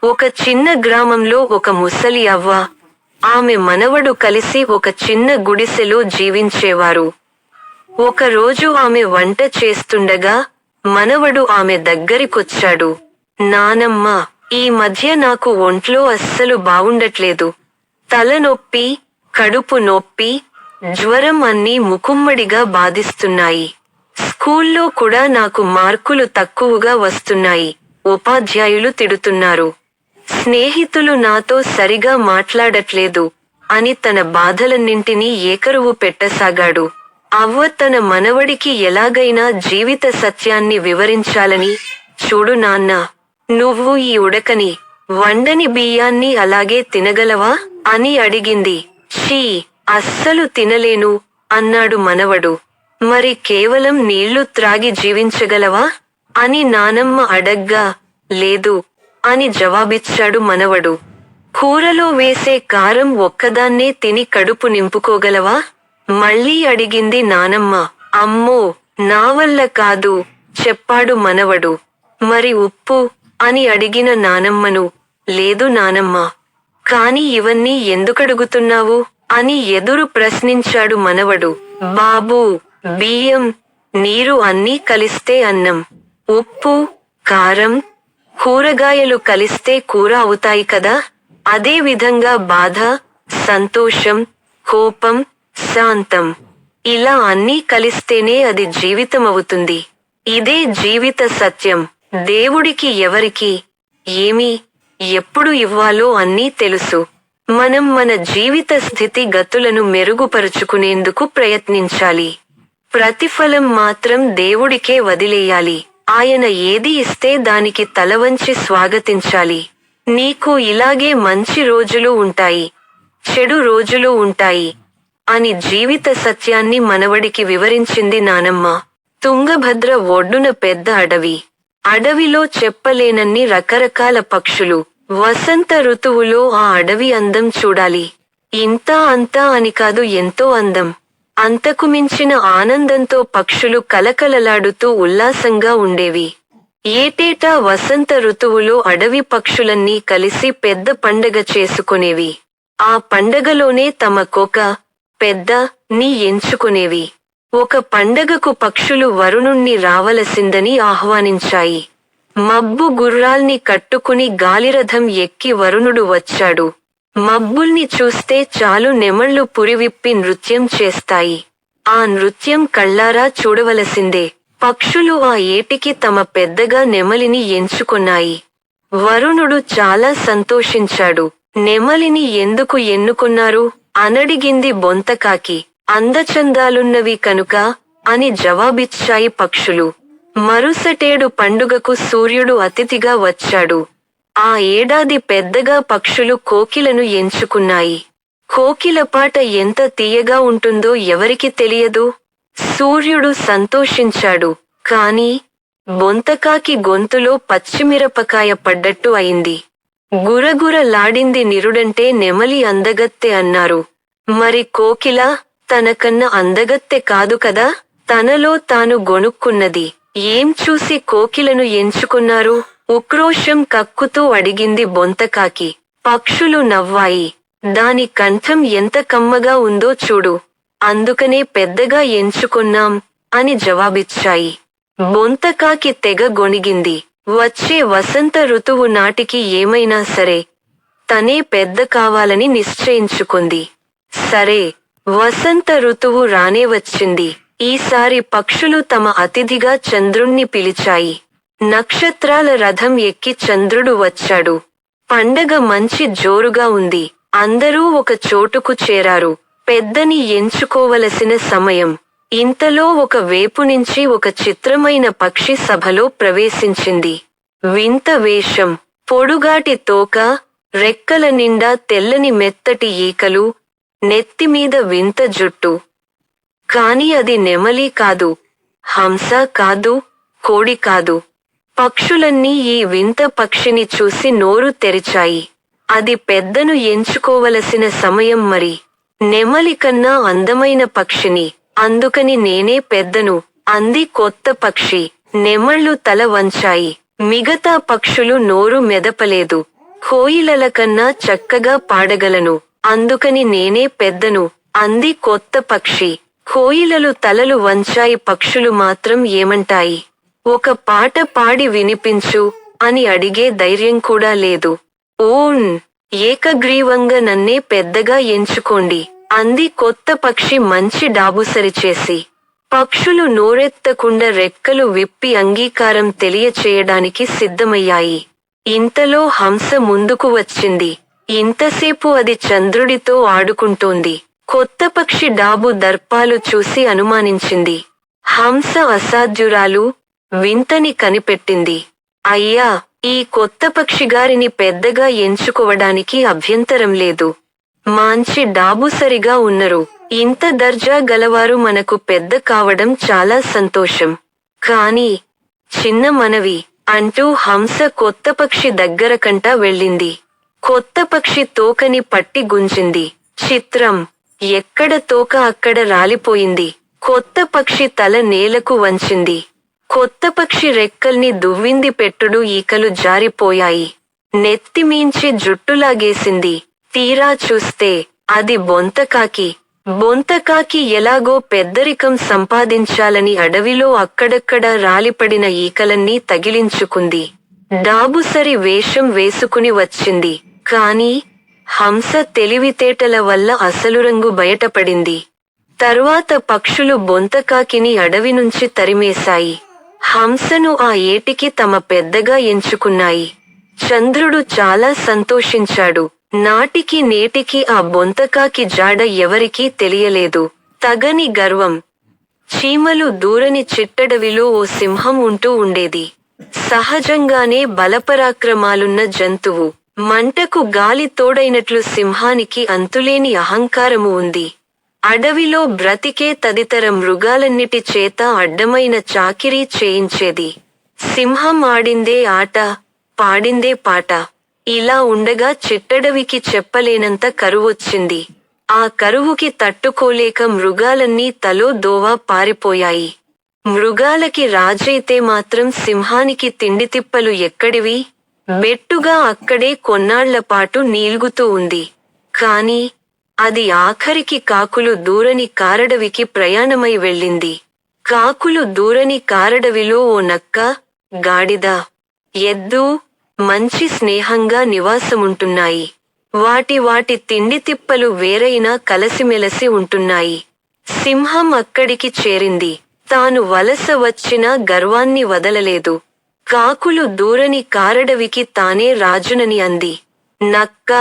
ఒక చిన్న గ్రామంలో ఒక ముసలి అవ్వ, ఆమె మనవడు కలిసి ఒక చిన్న గుడిసెలో జీవించేవారు. ఒకరోజు ఆమె వంట చేస్తుండగా మనవడు ఆమె దగ్గరికొచ్చాడు. నానమ్మ, ఈ మధ్య నాకు ఒంట్లో అస్సలు బావుండట్లేదు. తలనొప్పి, కడుపు నొప్పి, జ్వరం అన్నీ ముకుమ్మడిగా బాధిస్తున్నాయి. స్కూల్లో కూడా నాకు మార్కులు తక్కువగా వస్తున్నాయి. ఉపాధ్యాయులు తిడుతున్నారు. స్నేహితులు నాతో సరిగా మాట్లాడట్లేదు అని తన బాధలన్నింటినీ ఏకరువు పెట్టసాగాడు. అవ్వ తన మనవడికి ఎలాగైనా జీవిత సత్యాన్ని వివరించాలని, చూడు నాన్నా, నువ్వు ఈ ఉడకని, వండని బియ్యాన్ని అలాగే తినగలవా అని అడిగింది. ఛీ, అస్సలు తినలేను అన్నాడు మనవడు. మరి కేవలం నీళ్లు త్రాగి జీవించగలవా అని నానమ్మ అడగ్గా, లేదు అని జవాబిచ్చాడు మనవడు. కూరలో వేసే కారం ఒక్కదాన్నే తిని కడుపు నింపుకోగలవా మళ్ళీ అడిగింది నానమ్మ. అమ్మో, నా వల్ల కాదు చెప్పాడు మనవడు. మరి ఉప్పు అని అడిగిన నానమ్మను, లేదు నానమ్మ, కాని ఇవన్నీ ఎందుకడుగుతున్నావు అని ఎదురు ప్రశ్నించాడు మనవడు. బాబూ, బియ్యం, నీరు అన్నీ కలిస్తే అన్నం, ఉప్పు, కారం, కూరగాయలు కలిస్తే కూర అవుతాయి కదా. అదే విధంగా బాధ, సంతోషం, కోపం, శాంతం, ఇలా అన్నీ కలిస్తేనే అది జీవితమవుతుంది. ఇదే జీవిత సత్యం. దేవుడికి ఎవరికి ఏమి ఎప్పుడు ఇవ్వాలో అన్నీ తెలుసు. మనం మన జీవిత స్థితి గతులను మెరుగుపరుచుకునేందుకు ప్రయత్నించాలి. ప్రతిఫలం మాత్రం దేవుడికే వదిలేయాలి. ఆయన ఏది ఇస్తే దానికి తలవంచి స్వాగతించాలి. నీకు ఇలాగే మంచి రోజులు ఉంటాయి, చెడు రోజులు ఉంటాయి అని జీవిత సత్యాన్ని మనవడికి వివరించింది నానమ్మ. తుంగభద్ర ఒడ్డున పెద్ద అడవి. అడవిలో చెప్పలేనన్ని రకరకాల పక్షులు. వసంత ఋతువులో ఆ అడవి అందం చూడాలి. ఇంతా అంతా అని కాదు, ఎంతో అందం. అంతకు మించిన ఆనందంతో పక్షులు కలకలలాడుతూ ఉల్లాసంగా ఉండేవి. ఏటేటా వసంత ఋతువులో అడవి పక్షులన్నీ కలిసి పెద్ద పండగ చేసుకునేవి. ఆ పండగలోనే తమకొక పెద్ద ని ఎంచుకునేవి. ఒక పండగకు పక్షులు వరుణుణ్ణి రావలసిందని ఆహ్వానించాయి. మబ్బు గుర్రాల్ని కట్టుకుని గాలిరథం ఎక్కి వరుణుడు వచ్చాడు. మబ్బుల్ని చూస్తే చాలు నెమళ్లు పురివిప్పి నృత్యం చేస్తాయి. ఆ నృత్యం కళ్ళారా చూడవలసిందే. పక్షులు ఆ ఏటికి తమ పెద్దగా నెమలిని ఎంచుకున్నాయి. వరుణుడు చాలా సంతోషించాడు. నెమలిని ఎందుకు ఎన్నుకున్నారు అనడిగింది బొంతకాకి. అందచందాలున్నవి కనుక అని జవాబిచ్చాయి పక్షులు. మరుసటేడు పండుగకు సూర్యుడు అతిథిగా వచ్చాడు. ఆ ఏడాది పెద్దగా పక్షులు కోకిలను ఎంచుకున్నాయి. కోకిల పాట ఎంత తీయగా ఉంటుందో ఎవరికి తెలియదు. సూర్యుడు సంతోషించాడు. కాని బొంతకాకి గొంతులో పచ్చిమిరపకాయ పడ్డట్టు అయింది. గురగురలాడింది. నిరుడంటే నెమలి అందగత్తె అన్నారు. మరి కోకిల తనకన్నా అందగత్తె కాదు కదా. తనలో తాను గొణుక్కున్నది. ఏం చూసి కోకిలను ఎంచుకున్నారు ఉక్రోషం కక్కుతూ అడిగింది బొంతకాకి. పక్షులు నవ్వాయి. దాని కంఠం ఎంత కమ్మగా ఉందో చూడు, అందుకనే పెద్దగా ఎంచుకున్నాం అని జవాబిచ్చాయి. బొంతకాకి తెగ గొణిగింది. వచ్చే వసంత ఋతువు నాటికి ఏమైనా సరే తనే పెద్ద కావాలని నిశ్చయించుకుంది. సరే, వసంత ఋతువు రానే వచ్చింది. ఈసారి పక్షులు తమ అతిథిగా చంద్రుణ్ణి పిలిచాయి. నక్షత్రాల రథం ఎక్కి చంద్రుడు వచ్చాడు. పండగ మంచి జోరుగా ఉంది. అందరూ ఒక చోటుకు చేరారు. పెద్దని ఎంచుకోవలసిన సమయం. ఇంతలో ఒక వేపు నుంచి ఒక చిత్రమైన పక్షి సభలో ప్రవేశించింది. వింత వేషం, పొడుగాటి తోక, రెక్కల నిండా తెల్లని మెత్తటి ఈకలు, నెత్తిమీద వింత జుట్టు. కాని అది నెమలి కాదు, హంస కాదు, కోడి కాదు. పక్షులన్నీ ఈ వింత పక్షిని చూసి నోరు తెరిచాయి. అది పెద్దను ఎంచుకోవలసిన సమయం మరి. నెమలి కన్నా అందమైన పక్షిని, అందుకని నేనే పెద్దను అంది కొత్త పక్షి. నెమళ్ళు తల వంచాయి. మిగతా పక్షులు నోరు మెదపలేదు. కోయిలల కన్నా చక్కగా పాడగలను, అందుకని నేనే పెద్దను అంది కొత్త పక్షి. కోయిలలు తలలు వంచాయి, పక్షులు మాత్రం ఏమంటాయి? ఒక పాట పాడి వినిపించు అని అడిగే ధైర్యం కూడా లేదు. ఓన్ ఏకగ్రీవంగా నన్నే పెద్దగా ఎంచుకోండి అంది కొత్త పక్షి మంచి డాబుసరిచేసి. పక్షులు నోరెత్తకుండా రెక్కలు విప్పి అంగీకారం తెలియచేయడానికి సిద్ధమయ్యాయి. ఇంతలో హంస ముందుకు వచ్చింది. ఇంతసేపు అది చంద్రుడితో ఆడుకుంటోంది. కొత్త పక్షి డాబు దర్పాలు చూసి అనుమానించింది. హంస అసాధ్యురాలు, వింతని కనిపెట్టింది. అయ్యా, ఈ కొత్త పక్షిగారిని పెద్దగా ఎంచుకోవడానికి అభ్యంతరం లేదు. మాంచి డాబుసరిగా ఉన్నరు. ఇంత దర్జా గలవారు మనకు పెద్ద కావడం చాలా సంతోషం. కాని చిన్న మనవి అంటూ హంస కొత్త పక్షి దగ్గరకంటా వెళ్ళింది. కొత్త పక్షి తోకని పట్టి గుంజింది. చిత్రం, ఎక్కడ తోక అక్కడ రాలిపోయింది. కొత్త పక్షి తల నేలకు వంచింది. కొత్త పక్షి రెక్కల్ని దువ్వింది, పెట్టుడు ఈకలు జారిపోయాయి. నెత్తిమీంచి జుట్టులాగేసింది. తీరా చూస్తే అది బొంతకాకి. బొంతకాకి ఎలాగో పెద్దరికం సంపాదించాలని అడవిలో అక్కడక్కడ రాలిపడిన ఈకలన్నీ తగిలించుకుంది. డాబుసరి వేషం వేసుకుని వచ్చింది. కాని హంస తెలివితేటల వల్ల అసలు రంగు బయటపడింది. తరువాత పక్షులు బొంతకాకిని అడవి నుంచి తరిమేశాయి. హంసను ఆ ఏటికి తమ పెద్దగా ఎంచుకున్నాయి. చంద్రుడు చాలా సంతోషించాడు. నాటికి నేటికి ఆ బొంతకాకి జాడ ఎవరికీ తెలియలేదు. తగని గర్వం. చీమలు దూరని చిట్టడవిలో ఓ సింహం ఉంటూ ఉండేది. సహజంగానే బలపరాక్రమాలున్న జంతువు. మంటకు గాలి తోడైనట్లు సింహానికి అంతులేని అహంకారము ఉంది. అడవిలో బ్రతికే తదితర మృగాలన్నిటి చేత అడ్డమైన చాకిరీ చేయించేది. సింహం ఆడిందే ఆట, పాడిందే పాట. ఇలా ఉండగా చిట్టడవికి చెప్పలేనంత కరువొచ్చింది. ఆ కరువుకి తట్టుకోలేక మృగాలన్నీ తలో దోవా పారిపోయాయి. మృగాలకి రాజైతే మాత్రం సింహానికి తిండితిప్పలు ఎక్కడివి? బెట్టుగా అక్కడే కొన్నాళ్లపాటు నీల్గుతూ ఉంది. కాని అది ఆఖరికి కాకులు దూరని కారడవికి ప్రయాణమై వెళ్ళింది. కాకులు దూరని కారడవిలో ఓ నక్క, గాడిద, ఎద్దు మంచి స్నేహంగా నివాసముంటున్నాయి. వాటి తిండితిప్పలు వేరైనా కలసిమెలసి ఉంటున్నాయి. సింహం అక్కడికి చేరింది. తాను వలస వచ్చినా గర్వాన్ని వదలలేదు. కాకులు దూరని కారడవికి తానే రాజునని అంది. నక్క,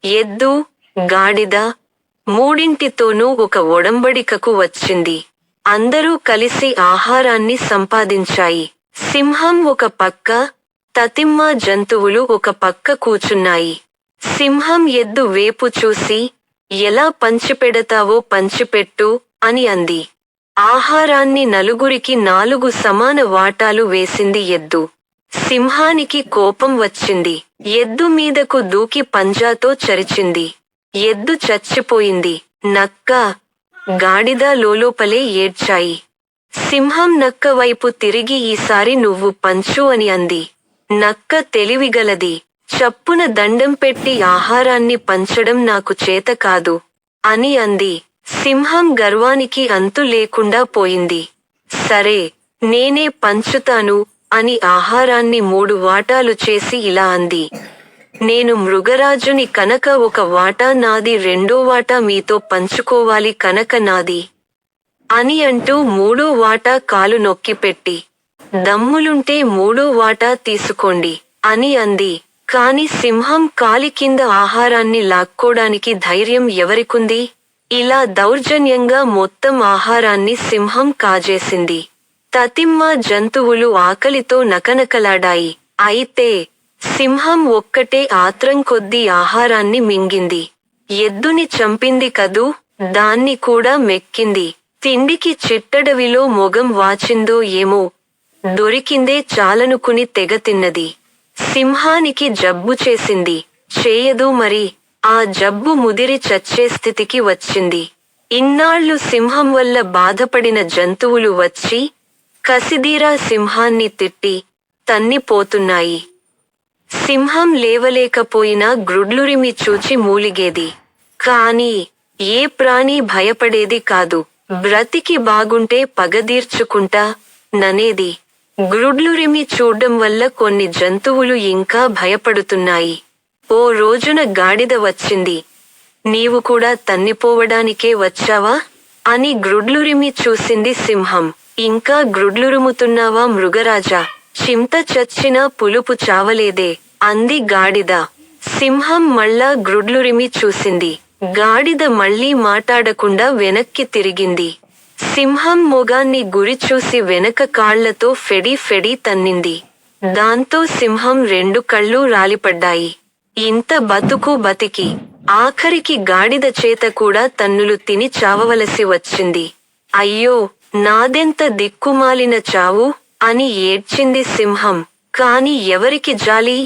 ఎద్దు, గాడిద మూడింటితోనూ ఒక ఒడంబడికకు వచ్చింది. అందరూ కలిసి ఆహారాన్ని సంపాదించాయి. సింహం ఒక పక్క, తతిమ్మ జంతువులు ఒక పక్క కూచున్నాయి. సింహం ఎద్దు వేపు చూసి, ఎలా పంచిపెడతావో పంచిపెట్టు అని అంది. ఆహారాన్ని నలుగురికి 4 సమాన వాటాలు వేసింది ఎద్దు. సింహానికి కోపం వచ్చింది. ఎద్దు మీదకు దూకి పంజాతో చరిచింది. ఎద్దు చచ్చిపోయింది. నక్క, గాడిద లోలోపలే ఏడ్చాయి. సింహం నక్క వైపు తిరిగి ఈసారి నువ్వు పంచు అని అంది. నక్క తెలివిగలది. చప్పున దండం పెట్టి ఆహారాన్ని పంచడం నాకు చేత కాదు అని అంది. సింహం గర్వానికి అంతు లేకుండా పోయింది. సరే, నేనే పంచుతాను అని ఆహారాన్ని 3 వాటాలు చేసి ఇలా అంది. నేను మృగరాజుని కనుక 1 వాటా నాది, 2వ వాటా మీతో పంచుకోవాలి కనుక నాది అని అంటూ 3వ వాటా కాలు నొక్కిపెట్టి, దమ్ములుంటే 3వ వాటా తీసుకోండి అని అంది. కాని సింహం కాలి కింద ఆహారాన్ని లాక్కోడానికి ధైర్యం ఎవరికుంది? ఇలా దౌర్జన్యంగా మొత్తం ఆహారాన్ని సింహం కాజేసింది. తతిమ్మ జంతువులు ఆకలితో నకనకలాడాయి. అయితే సింహం ఒక్కటే ఆత్రం కొద్దీ ఆహారాన్ని మింగింది. ఎద్దుని చంపింది కదూ, దాన్ని కూడా మెక్కింది. తిండికి చిట్టడవిలో మొగం వాచిందో ఏమో, దొరికిందే చాలనుకుని తెగ తిన్నది. సింహానికి జబ్బు చేసింది. చేయదు మరి, ఆ జబ్బు ముదిరి చచ్చే స్థితికి వచ్చింది. ఇన్నాళ్లు సింహం వల్ల బాధపడిన జంతువులు వచ్చి కసిదీరా సింహాన్ని తిట్టి తన్నిపోతున్నాయి. సింహం లేవలేకపోయినా గ్రుడ్లురిమి చూచి మూలిగేది. కాని ఏ ప్రాణి భయపడేది కాదు. బ్రతికి బాగుంటే పగదీర్చుకుంటా ననేది. గ్రుడ్లురిమి చూడ్డం వల్ల కొన్ని జంతువులు ఇంకా భయపడుతున్నాయి. ఓ రోజున గాడిద వచ్చింది. నీవు కూడా తన్నిపోవడానికే వచ్చావా అని గ్రుడ్లురిమి చూసింది సింహం. ఇంకా గ్రుడ్లురుముతున్నావా మృగరాజా? చింత చచ్చినా పులుపు చావలేదే అంది గాడిద. సింహం మళ్ళా గ్రుడ్లురిమి చూసింది. గాడిద మళ్ళీ మాటాడకుండా వెనక్కి తిరిగింది. సింహం మొగాన్ని గురిచూసి వెనక కాళ్లతో ఫెడీ ఫెడీ తన్నింది. దాంతో సింహం 2 కళ్ళు రాలిపడ్డాయి. ఇంత బతుకు బతికి ఆఖరికి గాడిద చేత కూడా తన్నులు తిని చావవలసి వచ్చింది. అయ్యో, నాదెంత దిక్కుమాలిన చావు అని ఏడ్చింది సింహం. కాని ఎవరికి జాలి?